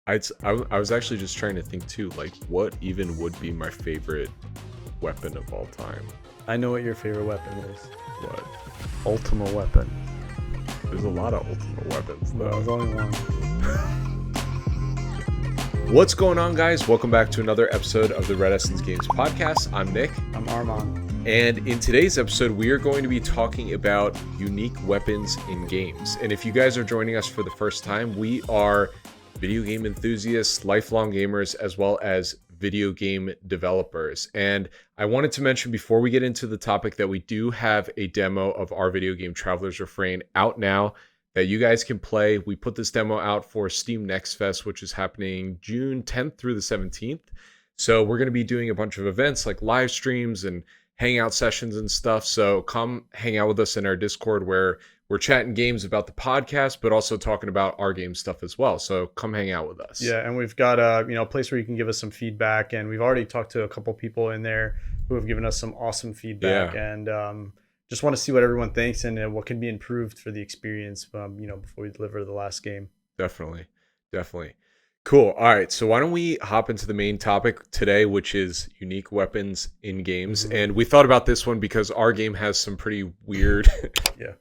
I was actually just trying to think too, like what even would be my favorite weapon of all time? I know what your favorite weapon is. What? Ultimate weapon. There's a lot of ultimate weapons No, though. there's only one. What's going on, guys? Welcome back to another episode of the Red Essence Games podcast. I'm Nick. I'm Arman. And in today's episode, we are going to be talking about unique weapons in games. And if you guys are joining us for the first time, we are video game enthusiasts, lifelong gamers, as well as video game developers. And I wanted to mention before we get into the topic that we do have a demo of our video game Traveler's Refrain out now that you guys can play. We put this demo out for Steam Next Fest, which is happening June 10th through the 17th. So we're going to be doing a bunch of events like live streams and hangout sessions and stuff. So come hang out with us in our Discord where we're chatting games about the podcast, but also talking about our game stuff as well. So come hang out with us. Yeah, and we've got a place where you can give us some feedback, and we've already talked to a couple people in there who have given us some awesome feedback, and just want to see what everyone thinks and what can be improved for the experience, before we deliver the last game. Definitely. Cool. All right. So why don't we hop into the main topic today, which is unique weapons in games. Mm-hmm. And we thought about this one because our game has some pretty weird,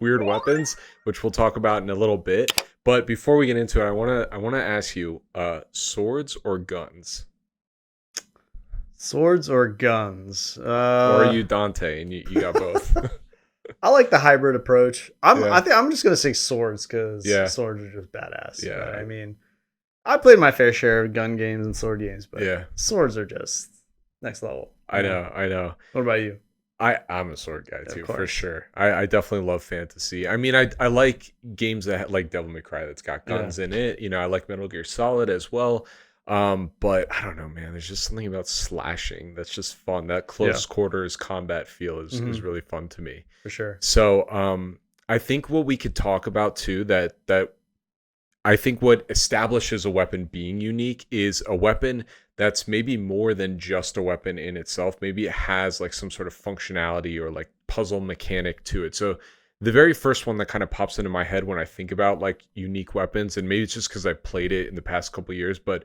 weird weapons, which we'll talk about in a little bit. But before we get into it, I want to ask you, swords or guns? Swords or guns? Or are you Dante and you got both? I like the hybrid approach. Yeah. I think I'm just gonna say swords because swords are just badass. Yeah. But, I mean, I played my fair share of gun games and sword games, but swords are just next level. I know. What about you? I'm a sword guy too, for sure. I definitely love fantasy. I mean, I like games that like Devil May Cry that's got guns in it. You know, I like Metal Gear Solid as well. But I don't know, man. There's just something about slashing that's just fun. That close quarters combat feel is really fun to me. For sure. So I think what we could talk about too, that I think what establishes a weapon being unique is a weapon that's maybe more than just a weapon in itself. Maybe it has like some sort of functionality or like puzzle mechanic to it. So the very first one that kind of pops into my head when I think about like unique weapons, and maybe it's just because I played it in the past couple of years, but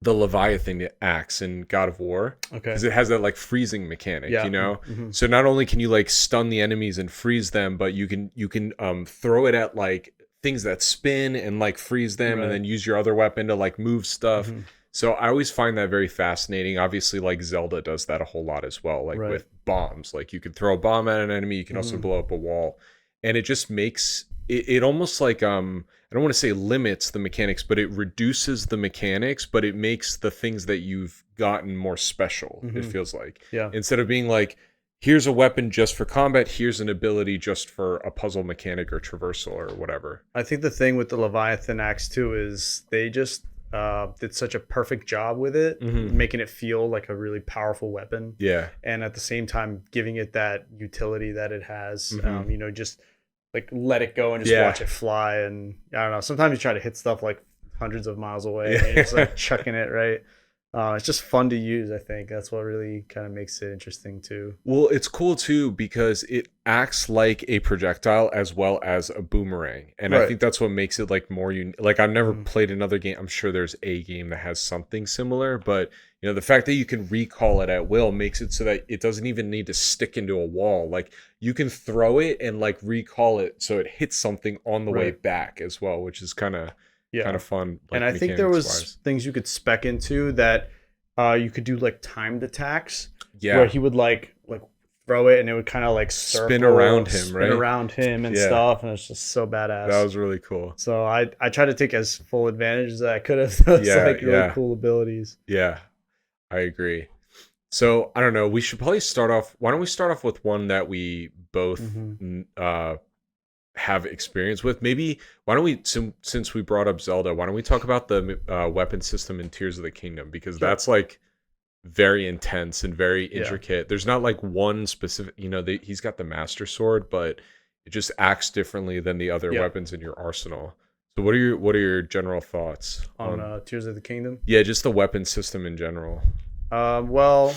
the Leviathan axe in God of War, because it has that like freezing mechanic, you know. So not only can you like stun the enemies and freeze them, but you can throw it at like things that spin and like freeze them, and then use your other weapon to like move stuff. So I always find that very fascinating. Obviously, like Zelda does that a whole lot as well, like with bombs. Like you can throw a bomb at an enemy, you can also blow up a wall, and it just makes it almost like I don't want to say limits the mechanics, but it reduces the mechanics, but it makes the things that you've gotten more special. It feels like, instead of being like, here's a weapon just for combat, here's an ability just for a puzzle mechanic or traversal or whatever. I think the thing with the Leviathan axe too is they just did such a perfect job with it, making it feel like a really powerful weapon. Yeah, and at the same time giving it that utility that it has. Just like let it go and just watch it fly. And I don't know, sometimes you try to hit stuff like hundreds of miles away and you're just like chucking it right. It's just fun to use. I think that's what really kind of makes it interesting too. Well, it's cool too because it acts like a projectile as well as a boomerang, and I think that's what makes it like more like I've never played another game. I'm sure there's a game that has something similar, but you know, the fact that you can recall it at will makes it so that it doesn't even need to stick into a wall. Like you can throw it and like recall it so it hits something on the way back as well, which is kind of fun. Like, and I think there was things you could spec into that you could do like timed attacks. Where he would like throw it and it would kind of like spin around him and stuff, and it's just so badass. That was really cool. So I tried to take as full advantage as I could of those really cool abilities. Yeah, I agree. So I don't know. We should probably start off. Why don't we start off with one that we both have experience with? Maybe why don't we, since we brought up Zelda, why don't we talk about the weapon system in Tears of the Kingdom, because that's like very intense and very intricate. There's not like one specific, he's got the Master Sword, but it just acts differently than the other weapons in your arsenal. So what are your general thoughts on Tears of the Kingdom? Yeah, just the weapon system in general. Well,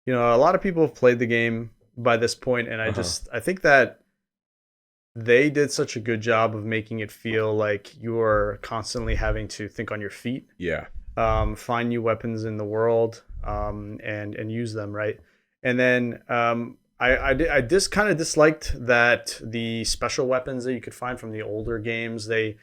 a lot of people have played the game by this point, and I think that they did such a good job of making it feel like you're constantly having to think on your feet. Yeah. Find new weapons in the world, and use them, right? And then I just kind of disliked that the special weapons that you could find from the older games, they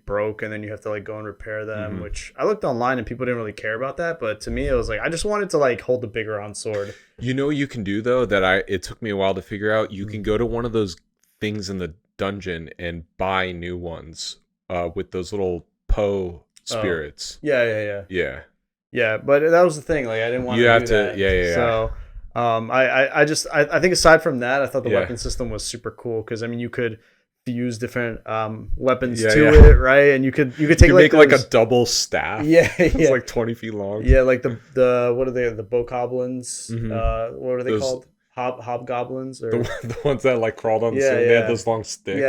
broke, and then you have to like go and repair them, which I looked online and people didn't really care about that, but to me it was like I just wanted to like hold the bigger on sword. You know what you can do though that it took me a while to figure out? You can go to one of those things in the dungeon and buy new ones with those little Poe spirits. Yeah, but that was the thing, like I didn't want to do that. So I think aside from that, I thought the weapon system was super cool, because I mean you could fuse different weapons to it, right? And you could take make like a double staff. It's like 20 feet long. Yeah, like the what are they, the bokoblins? What are they called? Hobgoblins, or the ones that like crawled on the ceiling. They had those long sticks.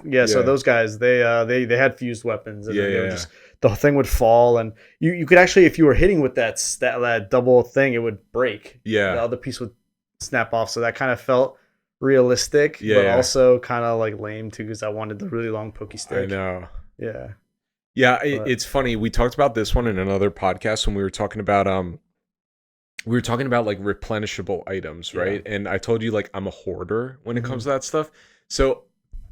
Yeah. So those guys, they had fused weapons, and then they would just, the thing would fall, and you could actually, if you were hitting with that double thing, it would break. Yeah, the other piece would snap off. So that kind of felt realistic, but also kind of like lame too, because I wanted the really long pokey stick. I know. Yeah. It's funny. We talked about this one in another podcast when we were talking about like replenishable items, right? And I told you like I'm a hoarder when it comes to that stuff. So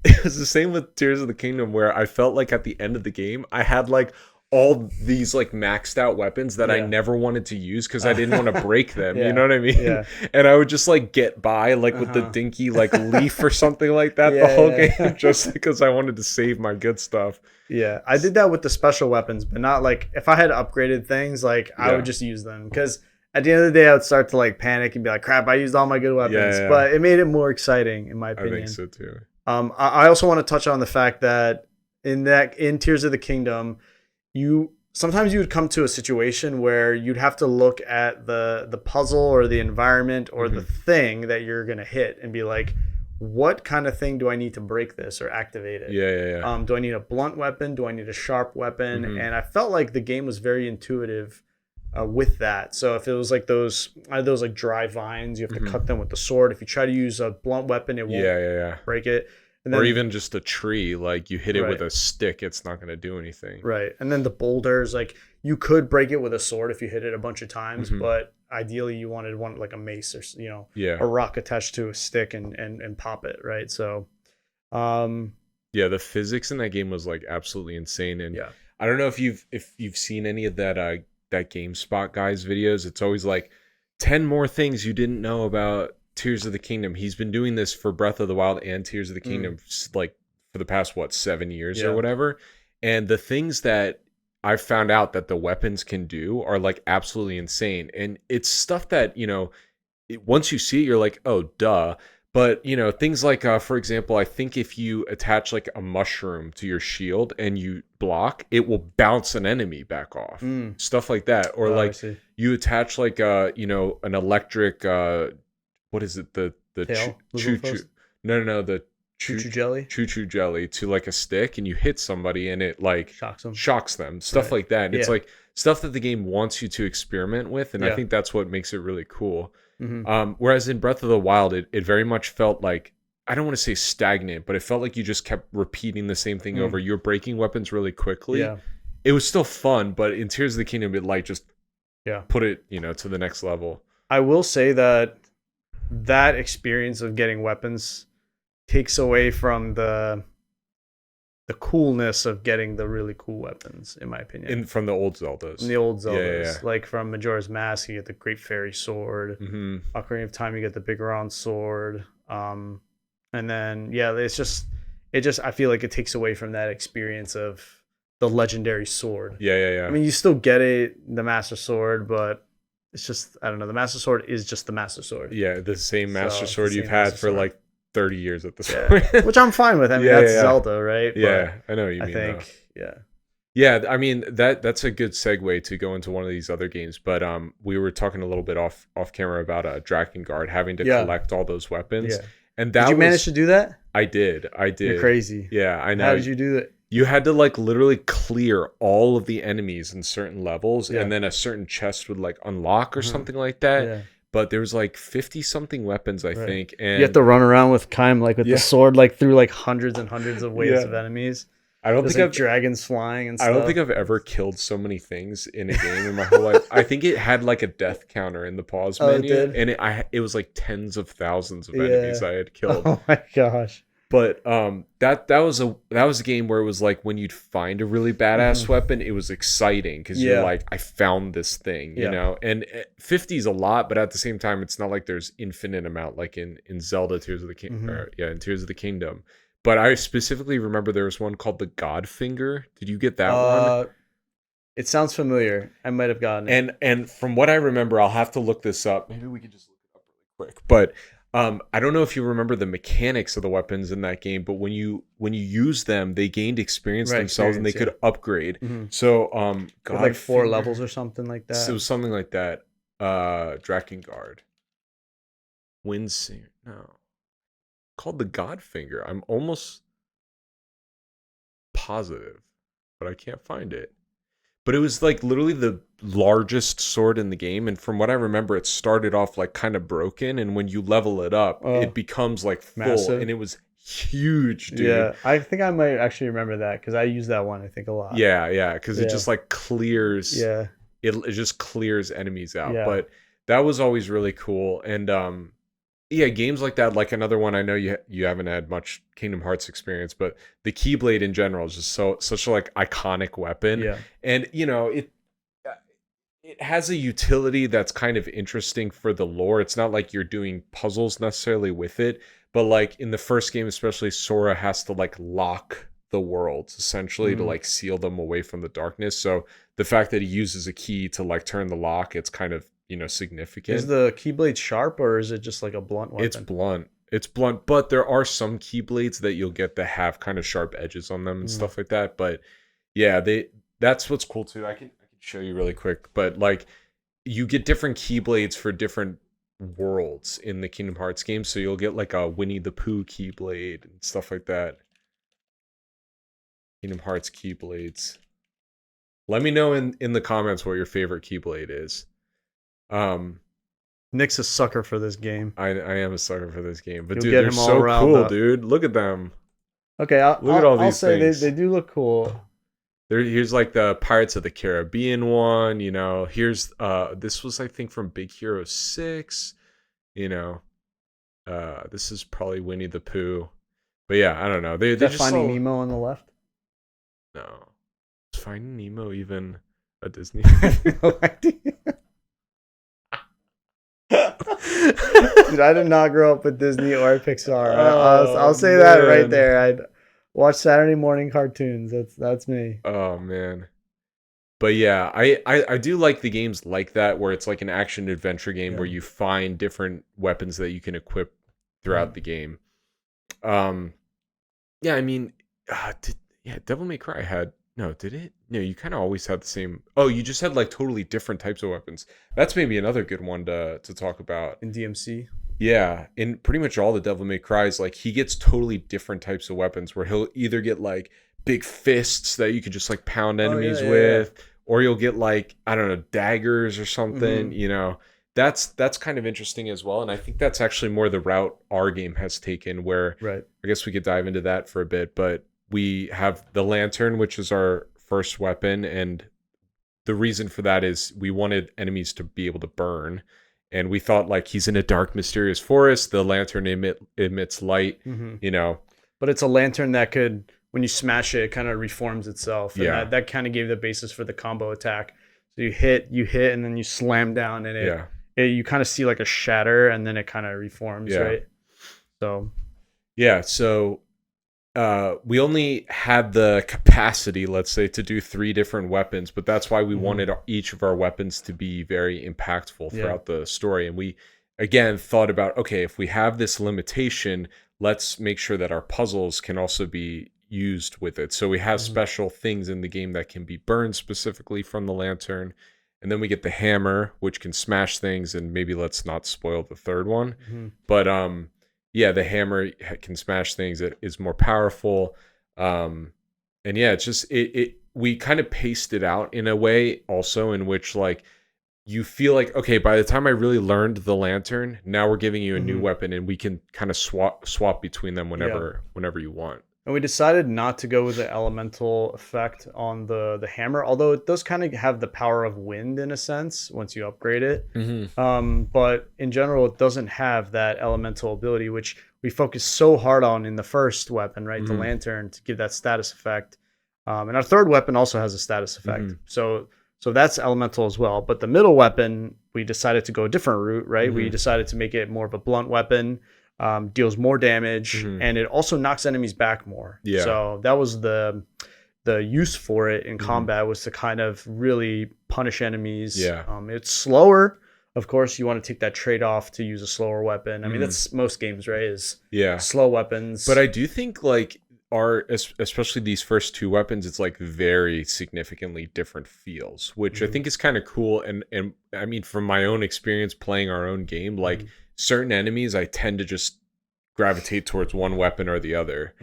it was the same with Tears of the Kingdom, where I felt like at the end of the game I had like all these like maxed out weapons that I never wanted to use because I didn't want to break them. You know what I mean? And I would just like get by like with the dinky like leaf or something like that the whole game, just because I wanted to save my good stuff. Yeah, I did that with the special weapons, but not like if I had upgraded things, like I would just use them, because at the end of the day I would start to like panic and be like, crap, I used all my good weapons. But it made it more exciting, in my opinion. I think so too. I also want to touch on the fact that in Tears of the Kingdom, sometimes you would come to a situation where you'd have to look at the puzzle or the environment or the thing that you're gonna hit and be like, what kind of thing do I need to break this or activate it? Do I need a blunt weapon? Do I need a sharp weapon? And I felt like the game was very intuitive with that. So if it was like those like dry vines, you have to cut them with the sword. If you try to use a blunt weapon, it won't break it. And then, or even just a tree, like you hit it with a stick, it's not going to do anything. Right. And then the boulders, like you could break it with a sword if you hit it a bunch of times, but ideally you wanted one like a mace or a rock attached to a stick and pop it, right? So the physics in that game was like absolutely insane. And I don't know if you've seen any of that GameSpot guys videos. It's always like 10 more things you didn't know about Tears of the Kingdom. He's been doing this for Breath of the Wild and Tears of the Kingdom like for the past 7 years or whatever. And the things that I've found out that the weapons can do are like absolutely insane. And it's stuff that, once you see it, you're like, oh, duh. But, things like, for example, I think if you attach like a mushroom to your shield and you block, it will bounce an enemy back off. Stuff like that. Or you attach like, an electric, what is it? The choo-choo. No, the choo-choo jelly. Choo-choo jelly to like a stick, and you hit somebody and it like shocks them. Stuff like that. And it's like stuff that the game wants you to experiment with, and I think that's what makes it really cool. Whereas in Breath of the Wild, it very much felt like, I don't want to say stagnant, but it felt like you just kept repeating the same thing over. You're breaking weapons really quickly. It was still fun, but in Tears of the Kingdom, it like just put it to the next level. I will say that experience of getting weapons takes away from the coolness of getting the really cool weapons, in my opinion. From the old Zeldas. From the old Zeldas. Like from Majora's Mask, you get the Great Fairy Sword. Ocarina of Time, you get the Big Round Sword. And then, it's just, I feel like it takes away from that experience of the legendary sword. I mean, you still get the Master Sword, but it's just, I don't know, the Master Sword is just the Master Sword. Yeah, the same Master Sword you've had for like 30 years at this point. Which I'm fine with. I mean, that's Zelda, right? Yeah, I know what you mean. I think, Yeah, I mean, that's a good segue to go into one of these other games. But we were talking a little bit off camera about Drakengard having to collect all those weapons. And that did you manage to do that? I did. You're crazy. Yeah, I know. How did you do that? You had to like literally clear all of the enemies in certain levels, and then a certain chest would like unlock or something like that. but there was like 50 something weapons, I think. And you have to run around with Kaim like with the sword like through like hundreds and hundreds of waves of enemies. I don't think dragons flying and stuff. I don't think I've ever killed so many things in a game in my whole life. I think it had like a death counter in the pause menu, it did? And it was like tens of thousands of enemies I had killed. Oh my gosh. But that was a game where it was like when you'd find a really badass weapon, it was exciting because you're like, I found this thing, you know. And 50 is a lot, but at the same time, it's not like there's infinite amount like in Zelda Tears of the Kingdom. In Tears of the Kingdom. But I specifically remember there was one called the Godfinger. Did you get that one? It sounds familiar. I might have gotten it. And from what I remember, I'll have to look this up. Maybe we can just look it up really quick. But I don't know if you remember the mechanics of the weapons in that game, but when you use them, they gained experience themselves and they could upgrade. So like 4 levels or something like that. So it was something like that. Drakengard. Windsinger. No. Called the Godfinger. I'm almost positive, but I can't find it. But it was like literally the largest sword in the game, and from what I remember, it started off like kind of broken, and when you level it up, it becomes like full, massive. And it was huge, dude. Yeah, I think I might actually remember that because I use that one, I think, a lot. Yeah, because it just like clears. Yeah, it just clears enemies out. Yeah. But that was always really cool, and yeah, games like that, like another one. I know you haven't had much Kingdom Hearts experience, but the Keyblade in general is just such a like iconic weapon. Yeah, and you know it has a utility that's kind of interesting for the lore. It's not like you're doing puzzles necessarily with it, but like in the first game, especially, Sora has to like lock the worlds essentially to like seal them away from the darkness. So the fact that he uses a key to like turn the lock, it's kind of, you know, significant. Is the Keyblade sharp or is it just like a blunt weapon? It's blunt, but there are some Keyblades that you'll get that have kind of sharp edges on them and stuff like that. But yeah, that's what's cool too. I can show you really quick, but like you get different Keyblades for different worlds in the Kingdom Hearts game. So you'll get like a Winnie the Pooh Keyblade and stuff like that. Kingdom Hearts Keyblades. Let me know in the comments what your favorite Keyblade is. Nick's a sucker for this game. I am a sucker for this game, but dude, they're so cool, dude. Look at them. Okay, I'll say things. They do look cool. Here's like the Pirates of the Caribbean one, you know. Here's this was, I think, from Big Hero 6, you know. This is probably Winnie the Pooh. But yeah, I don't know. They're just Finding Nemo on the left? No. Is Finding Nemo even a Disney? No idea. Dude, I did not grow up with Disney or Pixar. I'll say that right there. I'd watch Saturday morning cartoons. That's me. Oh man. But yeah, I do like the games like that where it's like an action adventure game where you find different weapons that you can equip throughout the game. Yeah, I mean, Devil May Cry had did it? No, you kind of always had the same. Oh, you just had like totally different types of weapons. That's maybe another good one to talk about. In DMC? Yeah, in pretty much all the Devil May Cries, like he gets totally different types of weapons where he'll either get like big fists that you could just like pound enemies with, or you'll get like, I don't know, daggers or something, you know. That's kind of interesting as well, and I think that's actually more the route our game has taken, where I guess we could dive into that for a bit, but we have the lantern, which is our first weapon, and the reason for that is we wanted enemies to be able to burn, and we thought like he's in a dark, mysterious forest. The lantern emits light, you know. But it's a lantern that could, when you smash it, it kind of reforms itself. And that kind of gave the basis for the combo attack. So you hit, and then you slam down, and you kind of see like a shatter, and then it kind of reforms, right? So we only had the capacity, let's say, to do 3 different weapons, but that's why we wanted each of our weapons to be very impactful throughout the story. And we, again, thought about, okay, if we have this limitation, let's make sure that our puzzles can also be used with it. So we have special things in the game that can be burned specifically from the lantern. And then we get the hammer, which can smash things, and maybe let's not spoil the third one. But yeah, the hammer can smash things. It is more powerful. And yeah, it's just we kind of paced it out in a way also in which like you feel like, okay, by the time I really learned the lantern, now we're giving you a new Mhm. weapon, and we can kind of swap between them Yeah. whenever you want. And we decided not to go with the elemental effect on the hammer, although it does kind of have the power of wind in a sense once you upgrade it. But in general, it doesn't have that elemental ability, which we focused so hard on in the first weapon, right? The lantern, to give that status effect. And our third weapon also has a status effect. So that's elemental as well. But the middle weapon, we decided to go a different route, right? We decided to make it more of a blunt weapon. Deals more damage, and it also knocks enemies back more. Yeah. So that was the use for it in combat, was to kind of really punish enemies. Yeah. It's slower. Of course, you want to take that trade-off to use a slower weapon. I mean, that's most games, right? Is slow weapons. But I do think like especially these first two weapons, it's like very significantly different feels, which I think is kind of cool. And I mean, from my own experience playing our own game, like certain enemies, I tend to just gravitate towards one weapon or the other,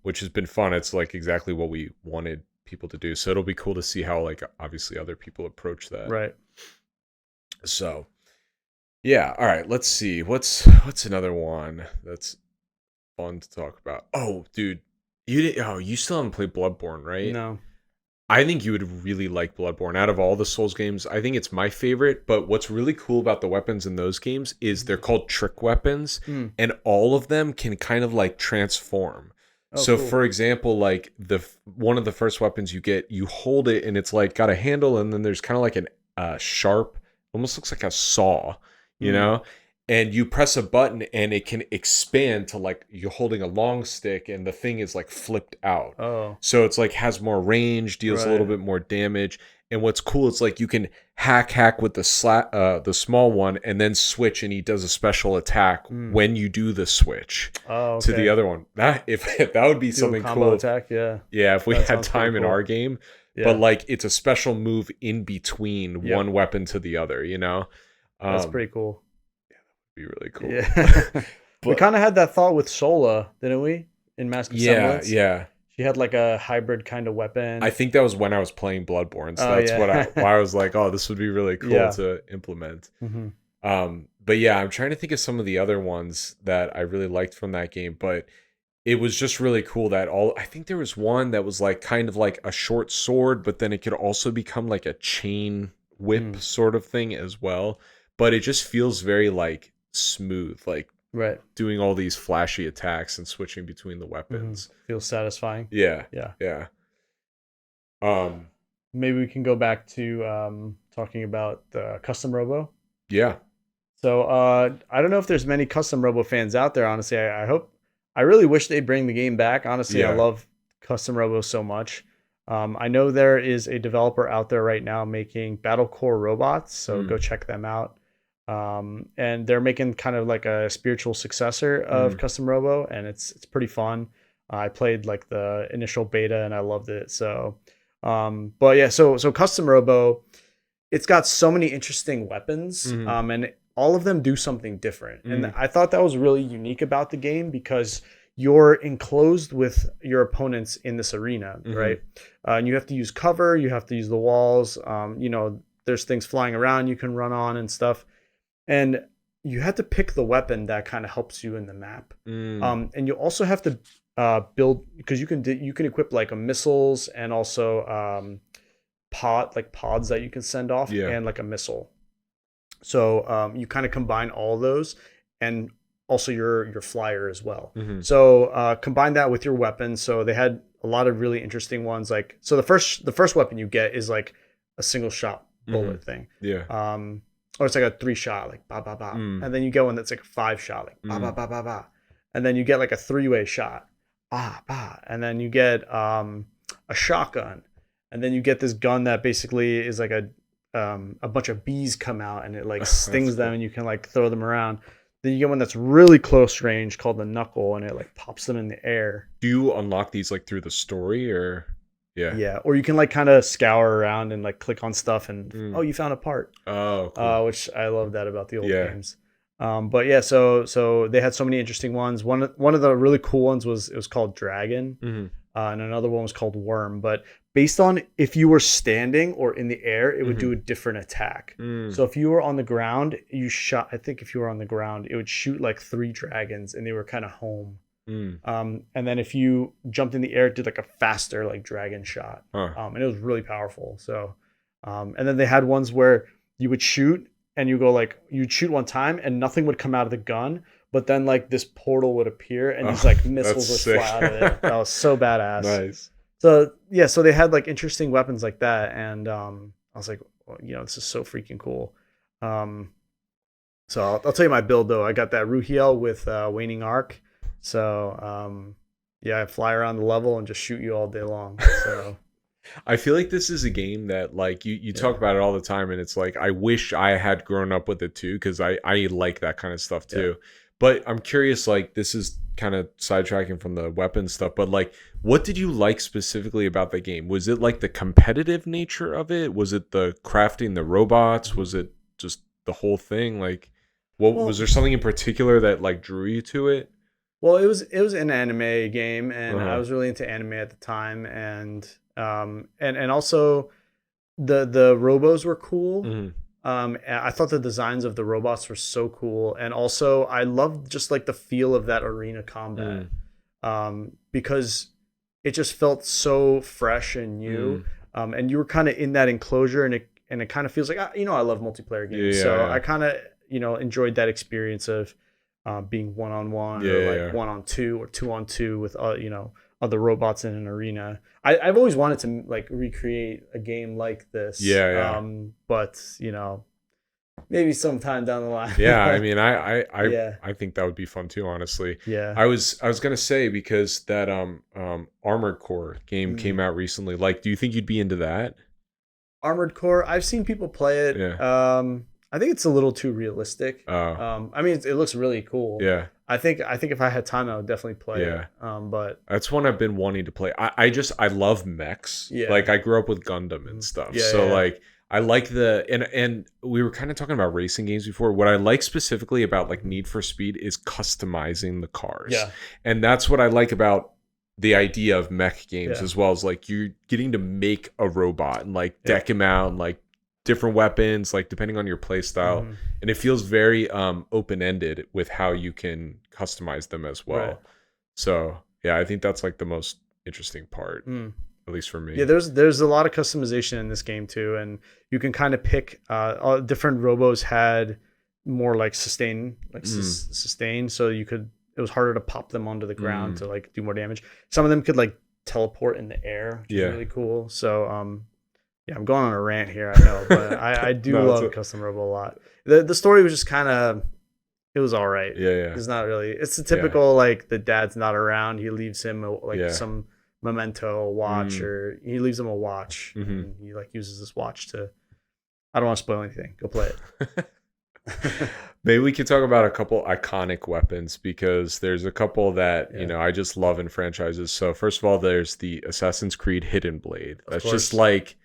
which has been fun. It's like exactly what we wanted people to do. So it'll be cool to see how, like, obviously other people approach that. Right. So yeah. All right. Let's see. What's another one that's fun to talk about? Oh, dude, you still haven't played Bloodborne, right? No. I think you would really like Bloodborne. Out of all the Souls games, I think it's my favorite. But what's really cool about the weapons in those games is they're called trick weapons, and all of them can kind of like transform. So cool. For example, like one of the first weapons you get, you hold it and it's like got a handle, and then there's kind of like an sharp, almost looks like a saw, you know? And you press a button and it can expand to like you're holding a long stick and the thing is like flipped out. Oh. So it's like has more range, deals a little bit more damage. And what's cool, it's like you can hack with the small one and then switch, and he does a special attack when you do the switch to the other one. That if that would be something cool. Attack, yeah. Yeah, if we had time in our game. Yeah. But like it's a special move in between one weapon to the other, you know? That's pretty cool. Be really cool. Yeah. We kind of had that thought with Sola, didn't we? In Mask of Semblance. Yeah. She had like a hybrid kind of weapon. I think that was when I was playing Bloodborne, so that's why I was like, oh, this would be really cool to implement. But yeah, I'm trying to think of some of the other ones that I really liked from that game, but it was just really cool that I think there was one that was like kind of like a short sword, but then it could also become like a chain whip sort of thing as well. But it just feels very like smooth, like doing all these flashy attacks and switching between the weapons. Feels satisfying. Yeah. Maybe we can go back to talking about the custom robo. Yeah. So I don't know if there's many custom robo fans out there. Honestly, I really wish they bring the game back. Honestly, I love custom robo so much. I know there is a developer out there right now making Battle Core robots, so go check them out. And they're making kind of like a spiritual successor of Custom Robo, and it's pretty fun. I played like the initial beta and I loved it. So but yeah, so Custom Robo, it's got so many interesting weapons, and all of them do something different. And I thought that was really unique about the game, because you're enclosed with your opponents in this arena, right? And you have to use cover, you have to use the walls, you know, there's things flying around you can run on and stuff. And you have to pick the weapon that kind of helps you in the map. And you also have to build, because you can equip like missiles and also pods that you can send off, and like a missile. So you kind of combine all those, and also your flyer as well. So combine that with your weapon. So they had a lot of really interesting ones. Like, so the first weapon you get is like a single shot bullet thing. Or it's like a 3-shot, like ba ba ba. And then you get one that's like a 5-shot, like ba ba ba ba ba. And then you get like a 3-way shot, ba ba. And then you get a shotgun. And then you get this gun that basically is like a bunch of bees come out and it like stings them, and you can like throw them around. Then you get one that's really close range called the knuckle, and it like pops them in the air. Do you unlock these like through the story, or? Yeah. Or you can like kind of scour around and like click on stuff and oh, you found a part. Oh, cool. Which I love that about the old games. But yeah, so they had so many interesting ones. One of the really cool ones was called Dragon, and another one was called Worm. But based on if you were standing or in the air, it would do a different attack. So if you were on the ground, I think if you were on the ground, it would shoot like 3 dragons and they were kind of home. And then if you jumped in the air, it did like a faster like dragon shot. And it was really powerful. So, and then they had ones where you would shoot and you go like, you'd shoot one time and nothing would come out of the gun. But then like this portal would appear and these like missiles would fly out of it. That was so badass. Nice. So yeah, so they had like interesting weapons like that. And I was like, well, this is so freaking cool. So I'll tell you my build though. I got that Ruhiel with Waning Arc. So, I fly around the level and just shoot you all day long. So I feel like this is a game that like you talk about it all the time and it's like, I wish I had grown up with it too. Cause I like that kind of stuff too. Yeah. But I'm curious, like this is kind of sidetracking from the weapon stuff, but like, what did you like specifically about the game? Was it like the competitive nature of it? Was it the crafting the robots? Was it just the whole thing? Like was there something in particular that like drew you to it? Well, it was an anime game, and I was really into anime at the time, and also the robos were cool. I thought the designs of the robots were so cool, and also I loved just like the feel of that arena combat, because it just felt so fresh and new, and you were kind of in that enclosure, and it kind of feels like I love multiplayer games, I kind of enjoyed that experience of. Being 1-on-1 or like 1-on-2 or 2-on-2 with other robots in an arena. I've always wanted to like recreate a game like this. But maybe sometime down the line. I mean, I think that would be fun too. Honestly. I was gonna say because that Armored Core game came out recently. Like, do you think you'd be into that? Armored Core. I've seen people play it. I think it's a little too realistic. I mean, it looks really cool. I think if I had time, I would definitely play it. But that's one I've been wanting to play. I love mechs. Like I grew up with Gundam and stuff. Like I like and we were kind of talking about racing games before. What I like specifically about like Need for Speed is customizing the cars. And that's what I like about the idea of mech games as well, as like you're getting to make a robot and like deck him out and like different weapons, like depending on your play style, and it feels very open-ended with how you can customize them as well. So I think that's like the most interesting part, at least for me. There's a lot of customization in this game too, and you can kind of pick all different robos had more like sustain, so it was harder to pop them onto the ground to like do more damage. Some of them could like teleport in the air, which is really cool. So I'm going on a rant here, I know, but I do love Custom Robo a lot. The story was just kind of, it was all right. It's not really, it's the typical, like, the dad's not around. He leaves him, some memento, watch, or he leaves him a watch. And he, like, uses this watch to, I don't want to spoil anything. Go play it. Maybe we could talk about a couple iconic weapons, because there's a couple that, I just love in franchises. So, first of all, there's the Assassin's Creed Hidden Blade. That's just, like...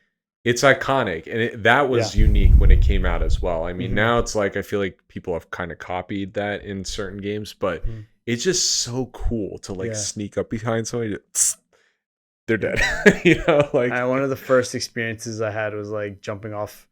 It's iconic, and that was unique when it came out as well. I mean, now it's like I feel like people have kind of copied that in certain games, but it's just so cool to like sneak up behind somebody. They're dead. Like one of the first experiences I had was like jumping off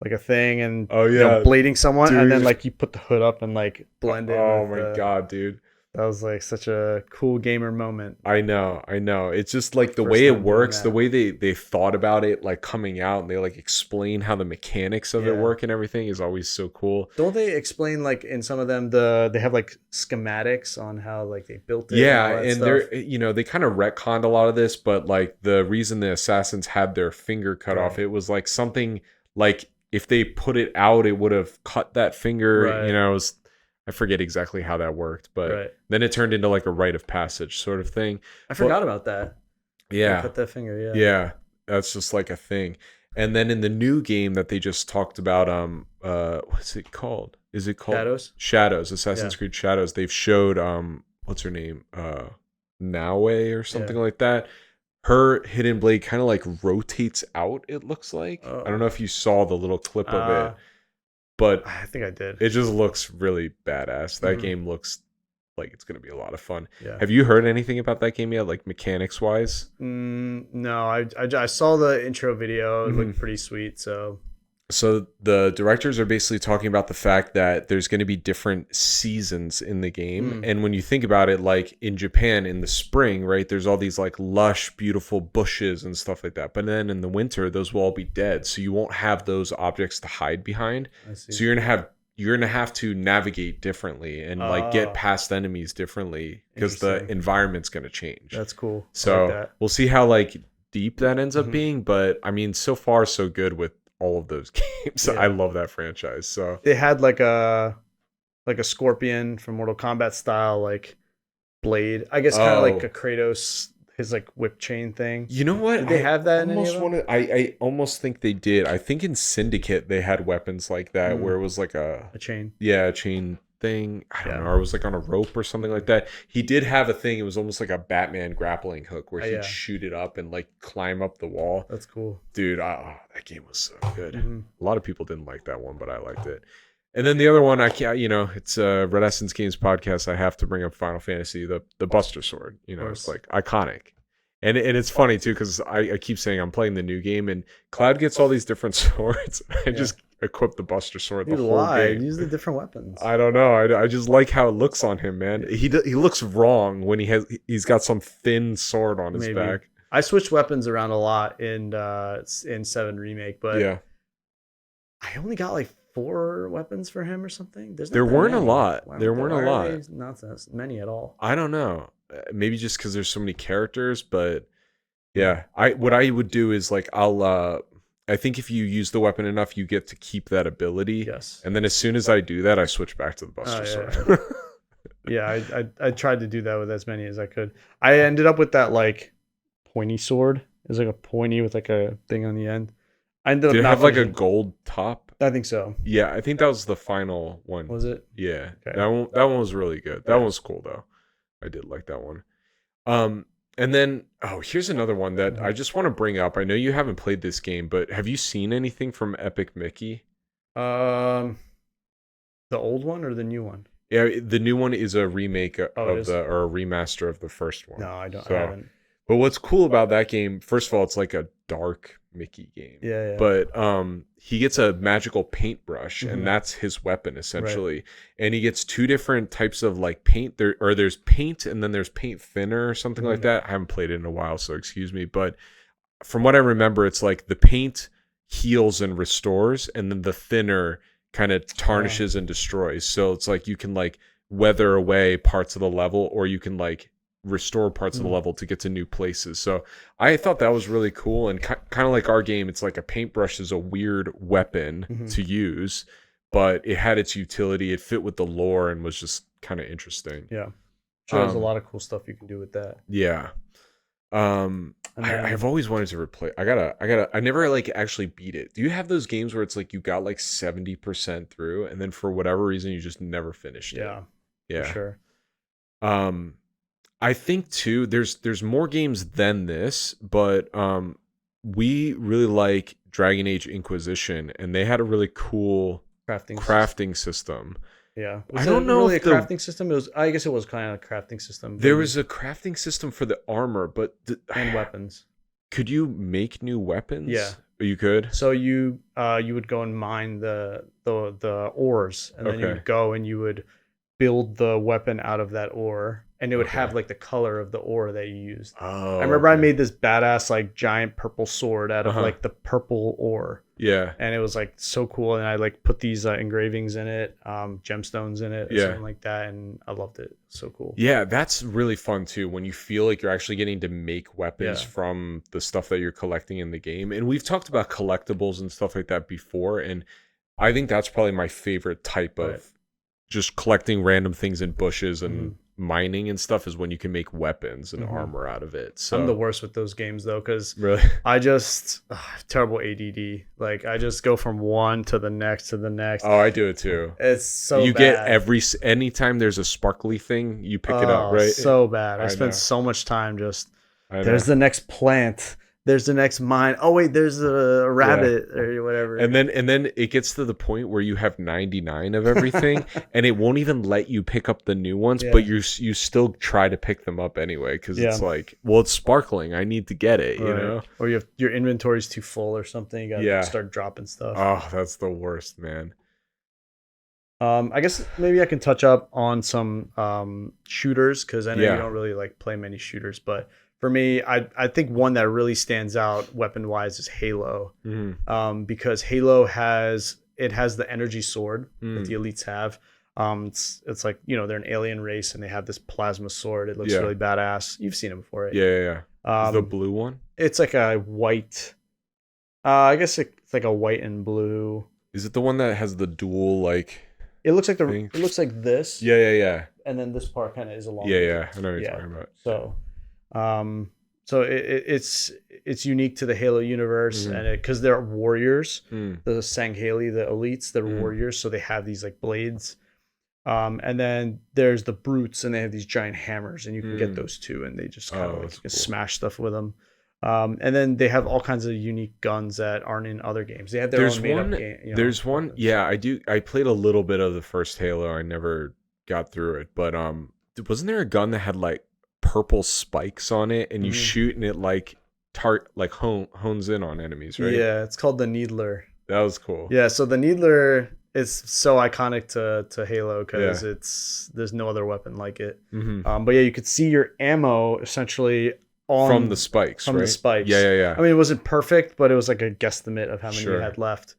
like a thing and blading someone, and then like you put the hood up and like blend it. Oh my god, dude. That was like such a cool gamer moment. I know. It's just like the way it works, the way they thought about it, like coming out, and they like explain how the mechanics of it work and everything is always so cool. Don't they explain like in some of them they have like schematics on how like they built it? Yeah, and they're they kind of retconned a lot of this, but like the reason the assassins had their finger cut off, it was like something like if they put it out, it would have cut that finger. It was. I forget exactly how that worked, but then it turned into like a rite of passage sort of thing. I forgot about that. Yeah. Cut that finger, Yeah, that's just like a thing. And then in the new game that they just talked about, what's it called? Is it called Shadows, Assassin's Creed Shadows. They've showed what's her name? Naue or something like that. Her hidden blade kind of like rotates out, it looks like. I don't know if you saw the little clip of it. But I think I did. It just looks really badass. That game looks like it's gonna be a lot of fun. Yeah. Have you heard anything about that game yet, like mechanics wise? No, I saw the intro video. It looked pretty sweet. So the directors are basically talking about the fact that there's going to be different seasons in the game. And when you think about it, like in Japan in the spring, right, there's all these like lush, beautiful bushes and stuff like that. But then in the winter, those will all be dead. So you won't have those objects to hide behind. So you're going to have to navigate differently and like get past enemies differently because the environment's going to change. That's cool. So like we'll see how like deep that ends up being. But I mean, so far so good with all of those games. I love that franchise. So they had like a Scorpion from Mortal Kombat style like blade. I guess kind of like a Kratos, his like whip chain thing. You know what? Did they have that in any of them? I almost think they did. I think in Syndicate they had weapons like that where it was like a chain. Yeah, a chain thing. I don't know. Or it was like on a rope or something like that. He did have a thing. It was almost like a Batman grappling hook where he'd shoot it up and like climb up the wall. That's cool. Dude, that game was so good. A lot of people didn't like that one, but I liked it. And then the other one, I can't, it's a Red Essence Games podcast. I have to bring up Final Fantasy, the Buster Sword. It's like iconic. And it's funny too, because I keep saying I'm playing the new game and Cloud gets all these different swords. I just equip the Buster Sword the whole game. Use the different weapons. I don't know. I just like how it looks on him, man. He looks wrong when he's got some thin sword on his back. I switched weapons around a lot in 7 Remake, but I only got like 4 weapons for him or something. There weren't a lot. There weren't a lot. Not many at all. I don't know. Maybe just because there's so many characters, but yeah. What I would do is like I think if you use the weapon enough, you get to keep that ability. Yes. And then as soon as I do that, I switch back to the Buster Sword. Yeah, I tried to do that with as many as I could. I ended up with that like pointy sword. It's like a pointy with like a thing on the end. I ended up Did it have like a gold top? I think so. Yeah, I think that was the final one. Was it? Yeah. Okay. That one was really good. That one was cool though. I did like that one. And then here's another one that I just want to bring up. I know you haven't played this game, but have you seen anything from Epic Mickey? The old one or the new one? Yeah, the new one is a remake or a remaster of the first one. No, I haven't. But what's cool about that game, first of all, it's like a dark Mickey game. Yeah. But he gets a magical paintbrush, and that's his weapon essentially. Right. And he gets 2 different types of like paint. There's paint, and then there's paint thinner or something like that. I haven't played it in a while, so excuse me. But from what I remember, it's like the paint heals and restores, and then the thinner kind of tarnishes and destroys. So it's like you can like weather away parts of the level, or you can like restore parts of the level to get to new places. So I thought that was really cool, and kind of like our game, it's like a paintbrush is a weird weapon to use, but it had its utility. It fit with the lore and was just kind of interesting. Yeah, there's a lot of cool stuff you can do with that. Yeah. I've always wanted to replay. I never like actually beat it. Do you have those games where it's like you got like 70% through, and then for whatever reason you just never finished it? Yeah, for sure. I think too, there's more games than this, but we really like Dragon Age Inquisition, and they had a really cool crafting system. Yeah, I don't know really if a crafting system. It was, I guess, it was kind of a crafting system. There was a crafting system for the armor, but and weapons. Could you make new weapons? Yeah, you could. So you would go and mine the ores, and then you would go and you would build the weapon out of that ore. And it would have like the color of the ore that you used. Oh, I remember I made this badass like giant purple sword out of like the purple ore. Yeah. And it was like so cool. And I like put these engravings in it, gemstones in it, or something like that. And I loved it. So cool. Yeah, that's really fun too. When you feel like you're actually getting to make weapons from the stuff that you're collecting in the game. And we've talked about collectibles and stuff like that before. And I think that's probably my favorite type of just collecting random things in bushes and mining and stuff is when you can make weapons and armor out of it. So I'm the worst with those games though, because really I just have terrible ADD. Like I just go from one to the next to the next. Oh, I do it too. It's so you bad. get anytime there's a sparkly thing, you pick it up, right? So bad. I spend so much time just there's the next plant. there's the next mine. Oh wait, there's a rabbit or whatever. And then it gets to the point where you have 99 of everything, and it won't even let you pick up the new ones, but you still try to pick them up anyway because it's like, well, it's sparkling. I need to get it, you know. Or your inventory's too full or something. You gotta start dropping stuff. Oh, that's the worst, man. I guess maybe I can touch up on some shooters because I know you don't really like play many shooters, but for me, I think one that really stands out weapon wise is Halo, because Halo has the energy sword that the elites have. It's like, you know, they're an alien race and they have this plasma sword. It looks really badass. You've seen it before, right? Yeah. Is the blue one? It's like a white. I guess it's like a white and blue. Is it the one that has the dual like? It looks like it looks like this. Yeah. And then this part kind of is along. Yeah. I know what you're talking about. So it's unique to the Halo universe, and because they're warriors, the Sangheili, the elites, they're warriors, so they have these like blades. And then there's the brutes, and they have these giant hammers, and you can get those too, and they just kind of like smash stuff with them. And then they have all kinds of unique guns that aren't in other games. They have their own made-up game. You know, there's one, I do. I played a little bit of the first Halo. I never got through it, but wasn't there a gun that had like purple spikes on it, and you shoot, and it like hones in on enemies, right? Yeah, it's called the Needler. That was cool. Yeah, so the Needler is so iconic to Halo because there's no other weapon like it. But yeah, you could see your ammo essentially from the spikes, the spikes. Yeah. I mean, it wasn't perfect, but it was like a guesstimate of how many you had left.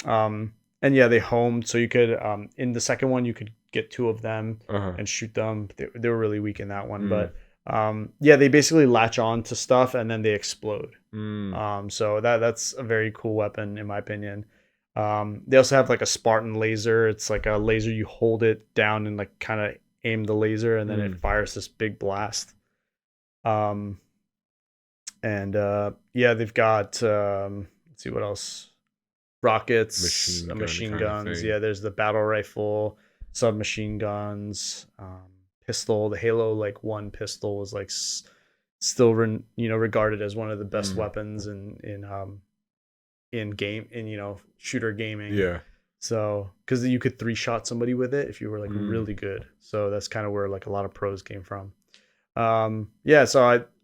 And yeah, they homed, so you could in the second one you could get 2 of them and shoot them. They were really weak in that one, but they basically latch on to stuff and then they explode. So that's a very cool weapon in my opinion. They also have like a Spartan laser. It's like a laser, you hold it down and like kind of aim the laser, and then it fires this big blast. They've got let's see what else. Rockets, machine guns. Yeah, there's the battle rifle, submachine guns, pistol. The Halo like 1 pistol was like still regarded as one of the best weapons in shooter gaming. Yeah. So because you could 3-shot somebody with it if you were like really good. So that's kind of where like a lot of pros came from. So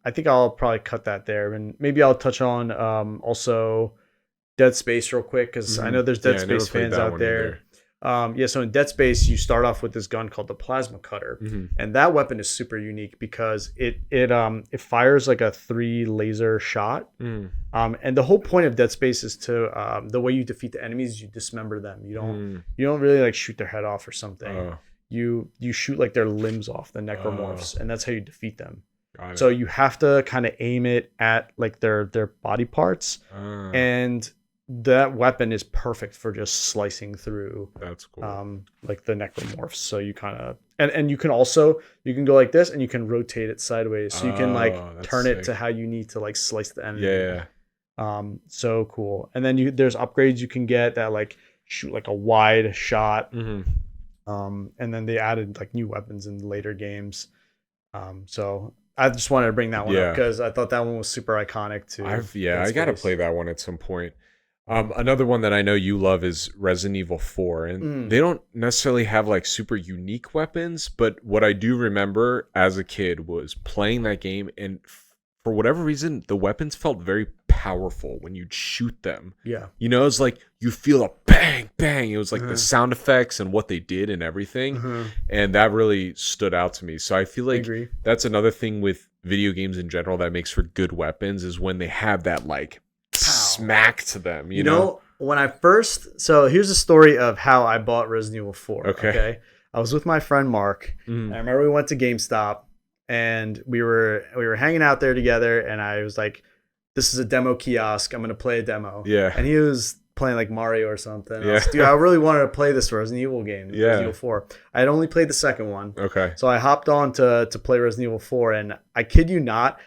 I think I'll probably cut that there, and maybe I'll touch on also Dead Space real quick because I know there's Dead Space fans out there. So in Dead Space you start off with this gun called the plasma cutter, and that weapon is super unique because it fires like a 3 laser shot, and the whole point of Dead Space is to the way you defeat the enemies, you dismember them. You don't really like shoot their head off or something. You shoot like their limbs off, the necromorphs, and that's how you defeat them. So you have to kind of aim it at like their body parts, and that weapon is perfect for just slicing through. That's cool. Like the necromorphs. So you kind of and you can go like this, and you can rotate it sideways, so you can like turn it to how you need to like slice the enemy. Yeah. So cool. And then there's upgrades you can get that like shoot like a wide shot. And then they added like new weapons in later games. So I just wanted to bring that one up because I thought that one was super iconic too. I gotta play that one at some point. Another one that I know you love is Resident Evil 4, and they don't necessarily have like super unique weapons, but what I do remember as a kid was playing that game, and for whatever reason, the weapons felt very powerful when you'd shoot them. Yeah. You know, it's like you feel a bang, bang. It was like the sound effects and what they did and everything. And that really stood out to me. So I feel like that's another thing with video games in general that makes for good weapons is when they have that like smack to them. You know? When I first... So here's a story of how I bought Resident Evil 4. Okay. I was with my friend Mark. And I remember we went to GameStop. And we were hanging out there together, and I was like, "This is a demo kiosk. I'm gonna play a demo." Yeah. And he was playing like Mario or something. Yeah. Dude, I really wanted to play this Resident Evil game, Resident Evil 4. I had only played the second one. Okay. So I hopped on to play Resident Evil 4, and I kid you not,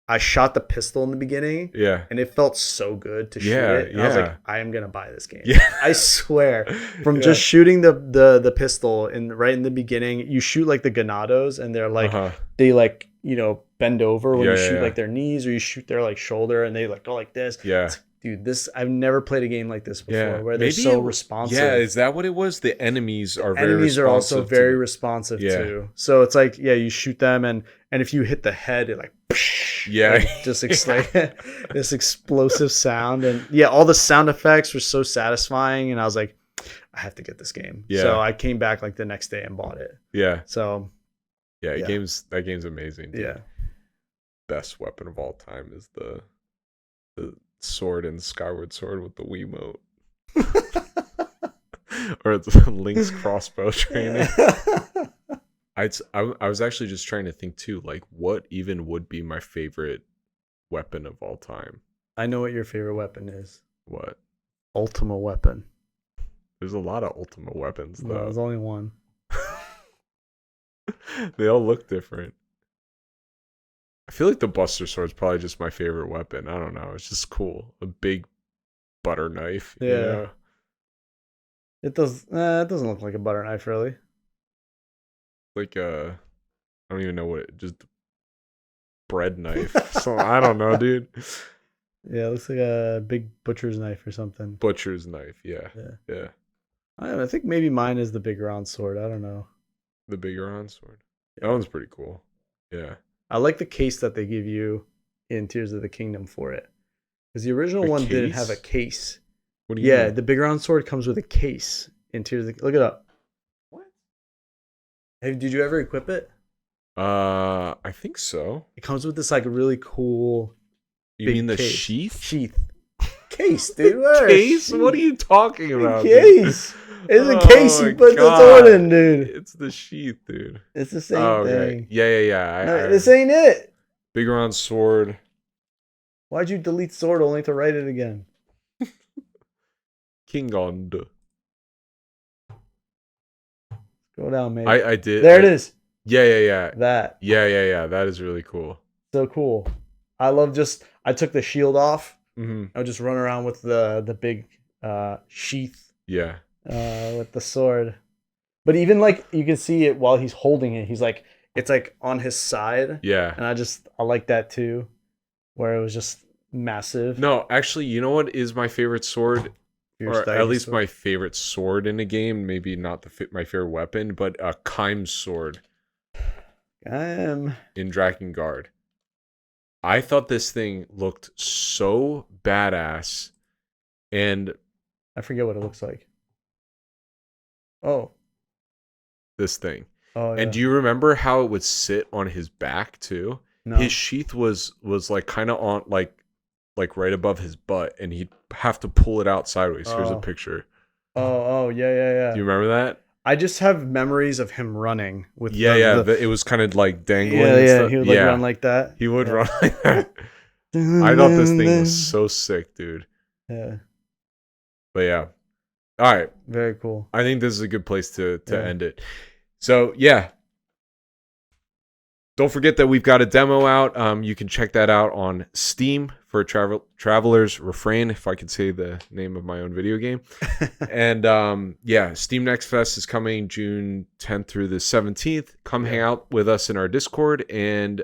I shot the pistol in the beginning. Yeah. And it felt so good to shoot it. And I was like, I am gonna buy this game. Yeah. I swear. From just shooting the pistol right in the beginning, you shoot like the Ganados, and they're like they like bend over when you shoot like their knees, or you shoot their like shoulder, and they like go like this. Yeah. Dude, I've never played a game like this before where they're so responsive. Yeah, is that what it was? The enemies are also very responsive too. So it's like, you shoot them, and if you hit the head, it like just like this explosive sound, and all the sound effects were so satisfying, and I was like, I have to get this game. So I came back like the next day and bought it. So that game's amazing, dude. Best weapon of all time is the sword in Skyward Sword with the Wiimote. Or it's Link's crossbow training. I was actually just trying to think too, like what even would be my favorite weapon of all time. I know what your favorite weapon is. What? Ultima weapon. There's a lot of Ultima weapons though. No, there's only one. They all look different. I feel like the Buster Sword is probably just my favorite weapon. I don't know. It's just cool. A big butter knife. Yeah. You know? It does. It doesn't look like a butter knife, really. Like I don't even know what. Just bread knife. So I don't know, dude. Yeah, it looks like a big butcher's knife or something. Butcher's knife. Yeah. I think maybe mine is the big round sword. I don't know. The big round sword. That one's pretty cool. Yeah. I like the case that they give you in Tears of the Kingdom for it. Because the original one didn't have a case. What do you mean? The big round sword comes with a case in Tears of the Look it up. What? Hey, did you ever equip it? I think so. It comes with this like really cool. You mean the case. sheath? Case, dude. Case? What are you talking about? Case. It's a case you put the sword in, dude. It's the sheath, dude. It's the same thing. Yeah. This ain't it. Big round sword. Why'd you delete sword only to write it again? Kingond. Go down, mate. I did. There it is. Yeah. That. Yeah. That is really cool. So cool. I took the shield off. Mm-hmm. I would just run around with the big sheath. Yeah. With the sword. But even like you can see it while he's holding it, he's like it's like on his side. Yeah. And I like that too. Where it was just massive. No, actually, you know what is my favorite sword? Or at least my favorite sword in a game. Maybe not my favorite weapon, but a Kaim's sword. In Drakengard. I thought this thing looked so badass. And I forget what it looks like. Oh. This thing. Oh, yeah. And do you remember how it would sit on his back too? No. His sheath was like kind of on like right above his butt, and he'd have to pull it out sideways. Here's a picture. Oh, yeah. Do you remember that? I just have memories of him running with. It was kind of like dangling. Yeah. He would run like that. He would run like that. I thought this thing was so sick, dude. Yeah. But yeah. All right. Very cool. I think this is a good place to end it. So yeah. Don't forget that we've got a demo out. You can check that out on Steam for Traveler's Refrain, if I could say the name of my own video game. And Steam Next Fest is coming June 10th through the 17th. Come hang out with us in our Discord, and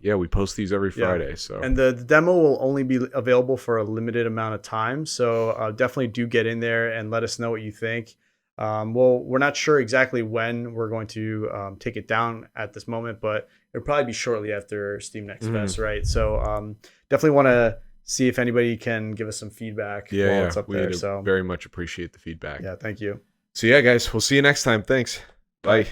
we post these every Friday. So and the demo will only be available for a limited amount of time. So definitely do get in there and let us know what you think. We're not sure exactly when we're going to take it down at this moment, but it'll probably be shortly after Steam Next Fest, right? So definitely want to see if anybody can give us some feedback while it's up there. So very much appreciate the feedback. Yeah, thank you. So yeah, guys, we'll see you next time. Thanks. Bye.